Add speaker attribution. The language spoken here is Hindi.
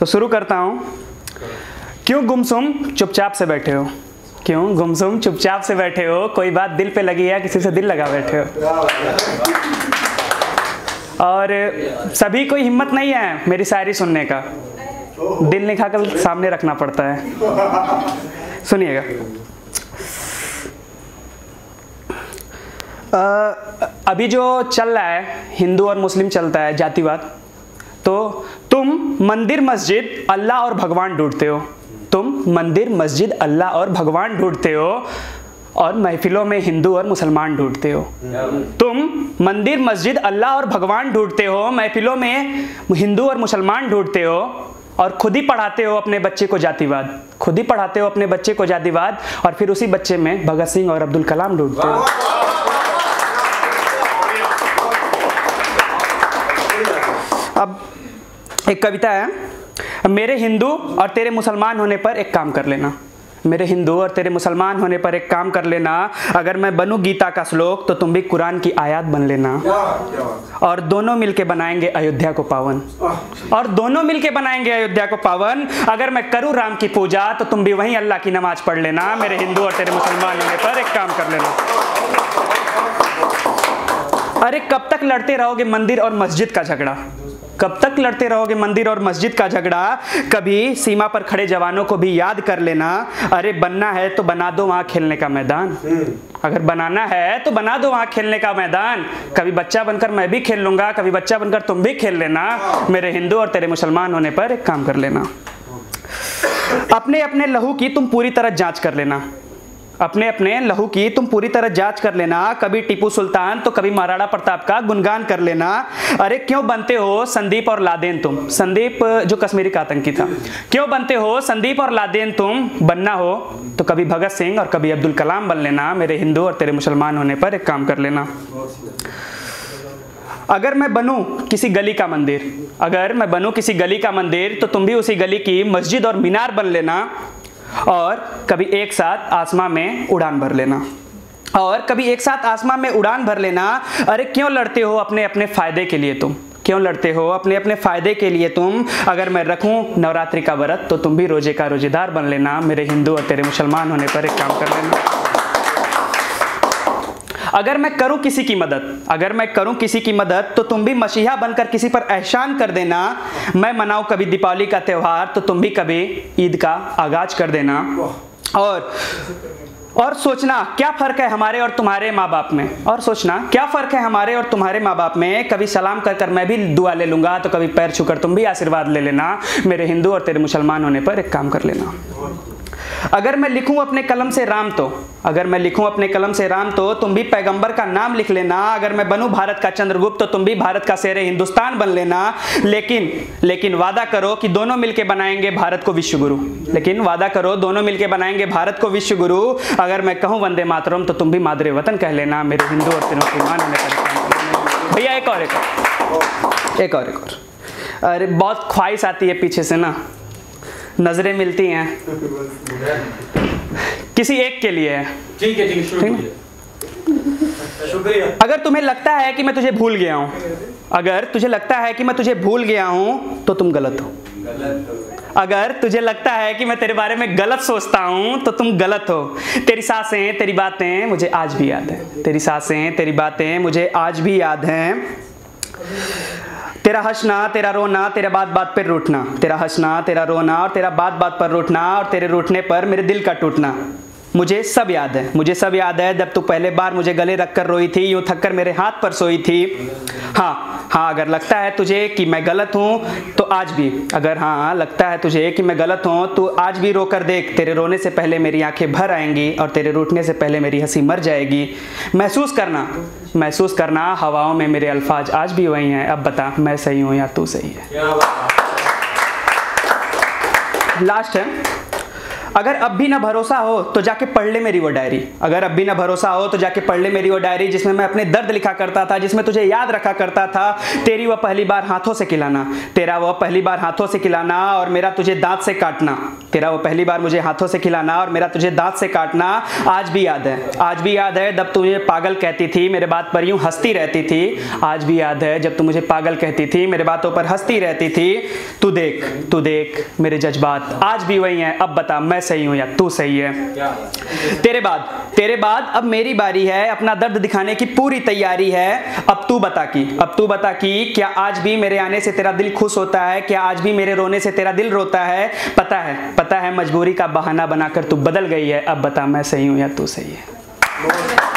Speaker 1: तो शुरू करता हूँ। क्यों गुमसुम चुपचाप से बैठे हो? क्यों गुमसुम चुपचाप से बैठे हो? कोई बात दिल पे लगी है, किसी से दिल लगा बैठे हो? और सभी को हिम्मत नहीं है मेरी शायरी सुनने का, दिल निकाल कर सामने रखना पड़ता है। सुनिएगा। अभी जो चल रहा है हिंदू और मुस्लिम चलता है जातिवाद, तो तुम मंदिर मस्जिद अल्लाह और भगवान ढूंढते हो, तुम मंदिर मस्जिद अल्लाह और भगवान ढूंढते हो और महफिलों में हिंदू और मुसलमान ढूंढते हो। तुम मंदिर मस्जिद अल्लाह और भगवान ढूंढते हो, महफिलों में हिंदू और मुसलमान ढूंढते हो और खुद ही पढ़ाते हो अपने बच्चे को जातिवाद, खुद ही पढ़ाते हो अपने बच्चे को जातिवाद और फिर उसी बच्चे में भगत सिंह और अब्दुल कलाम ढूंढते हो। अब एक कविता है, मेरे हिंदू और तेरे मुसलमान होने पर एक काम कर लेना, मेरे हिंदू और तेरे मुसलमान होने पर एक काम कर लेना, अगर मैं बनूं गीता का श्लोक तो तुम भी कुरान की आयत बन लेना, और दोनों मिलके बनाएंगे अयोध्या को पावन, और दोनों मिलके बनाएंगे अयोध्या को पावन। अगर मैं करूं राम की पूजा तो तुम भी वहीं अल्लाह की नमाज पढ़ लेना, मेरे हिंदू और तेरे मुसलमान होने पर एक काम कर लेना। अरे कब तक लड़ते रहोगे मंदिर और मस्जिद का झगड़ा, कब तक लड़ते रहोगे मंदिर और मस्जिद का झगड़ा? कभी सीमा पर खड़े जवानों को भी याद कर लेना। अरे बनना है तो बना दो वहां खेलने का मैदान, अगर बनाना है तो बना दो वहां खेलने का मैदान। कभी बच्चा बनकर मैं भी खेल लूंगा, कभी बच्चा बनकर तुम भी खेल लेना, मेरे हिंदू और तेरे मुसलमान होने पर एक काम कर लेना। अपने अपने लहू की तुम पूरी तरह जांच कर लेना, अपने अपने लहू की तुम पूरी तरह जांच कर लेना। कभी टीपू सुल्तान तो कभी महाराणा प्रताप का गुणगान कर लेना। अरे क्यों बनते हो संदीप और लादेन तुम, संदीप जो कश्मीरी का आतंकी था, क्यों बनते हो संदीप और लादेन तुम? बनना हो तो कभी भगत सिंह और कभी अब्दुल कलाम बन लेना, मेरे हिंदू और तेरे मुसलमान होने पर एक काम कर लेना। अगर मैं बनूं किसी गली का मंदिर, अगर मैं बनूं किसी गली का मंदिर तो तुम भी उसी गली की मस्जिद और मीनार बन लेना, और कभी एक साथ आसमां में उड़ान भर लेना, और कभी एक साथ आसमां में उड़ान भर लेना। अरे क्यों लड़ते हो अपने अपने फायदे के लिए तुम, क्यों लड़ते हो अपने अपने फायदे के लिए तुम? अगर मैं रखूं नवरात्रि का व्रत तो तुम भी रोजे का रोजेदार बन लेना, मेरे हिंदू और तेरे मुसलमान होने पर एक काम कर लेना। अगर मैं करूं किसी की मदद, अगर मैं करूं किसी की मदद तो तुम भी मसीहा बनकर किसी पर एहसान कर देना। मैं मनाऊं कभी दीपावली का त्यौहार तो तुम भी कभी ईद का आगाज कर देना। और सोचना क्या फर्क है हमारे और तुम्हारे माँ बाप में, और सोचना क्या फर्क है हमारे और तुम्हारे माँ बाप में। कभी सलाम कर कर मैं भी दुआ ले लूंगा तो कभी पैर छूकर तुम भी आशीर्वाद ले लेना, मेरे हिंदू और तेरे मुसलमान होने पर एक काम कर लेना। अगर मैं लिखूं अपने कलम से राम तो, अगर मैं लिखूं अपने कलम से राम तो तुम भी पैगंबर का नाम लिख लेना। अगर मैं बनूं भारत का चंद्रगुप्त तो तुम भी भारत का शेर हिंदुस्तान बन लेना। लेकिन वादा करो कि दोनों मिलके बनाएंगे भारत को विश्व गुरु, लेकिन वादा करो दोनों मिलके बनाएंगे भारत को विश्व गुरु। अगर मैं कहूं वंदे मातरम तो तुम भी मादरे वतन कह लेना, मेरे हिंदू और तेरे मुसलमान होने पर। भैया एक और अरे बहुत ख्वाहिश आती है पीछे से ना, नजरें मिलती हैं, किसी एक के लिए है।
Speaker 2: ठीक है शुक्रिया।
Speaker 1: अगर तुम्हें लगता है कि मैं तुझे भूल गया हूं, अगर तुझे लगता है कि मैं तुझे भूल गया हूं तो तुम गलत हो। अगर तुझे लगता है कि मैं तेरे बारे में गलत सोचता हूं तो तुम गलत हो। तेरी सांसें तेरी बातें मुझे आज भी याद है, तेरी सांसें तेरी बातें मुझे आज भी याद हैं। तेरा हंसना तेरा रोना तेरा बात बात पर रूठना, तेरा हंसना तेरा रोना और तेरा बात बात पर रूठना, और तेरे रूठने पर मेरे दिल का टूटना, मुझे सब याद है, मुझे सब याद है। जब तू पहले बार मुझे गले रखकर रोई थी, यूं थककर मेरे हाथ पर सोई थी। हाँ अगर लगता है तुझे कि मैं गलत हूँ तो आज भी, अगर हाँ लगता है तुझे कि मैं गलत हूँ तो आज भी रोकर देख, तेरे रोने से पहले मेरी आंखें भर आएंगी और तेरे रूठने से पहले मेरी हंसी मर जाएगी। महसूस करना हवाओं में मेरे अल्फाज आज भी वही हैं। अब बता मैं सही हूँ या तू सही है। लास्ट है, अगर अब भी ना भरोसा हो तो जाके पढ़ ले मेरी वो डायरी। अगर अब भी ना भरोसा हो तो जाके पढ़ ले मेरी वो डायरी, जिसमें मैं अपने दर्द लिखा करता था, जिसमें तुझे याद रखा करता था तेरी वह पहली बार हाथों से खिलाना, तेरा वह पहली बार हाथों से खिलाना और मेरा तुझे दांत से काटना, तेरा वो पहली बार मुझे हाथों से खिलाना और मेरा तुझे दांत से काटना। आज भी याद है, आज भी याद है जब तू मुझे पागल कहती थी, मेरे बात पर यूं हंसती रहती थी। आज भी याद है जब तू मुझे पागल कहती थी, मेरे बातों पर हंसती रहती थी। तू देख मेरे जज्बात आज भी वही हैं। अब बता मैं सही हूं या तू सही है। तेरे बाद अब मेरी बारी है, अपना दर्द दिखाने की पूरी तैयारी है। अब तू बता कि क्या आज भी मेरे आने से तेरा दिल खुश होता है, क्या आज भी मेरे रोने से तेरा दिल रोता है। पता है मजबूरी का बहाना बनाकर तू बदल गई है। अब बता मैं सही हूं या तू सही है।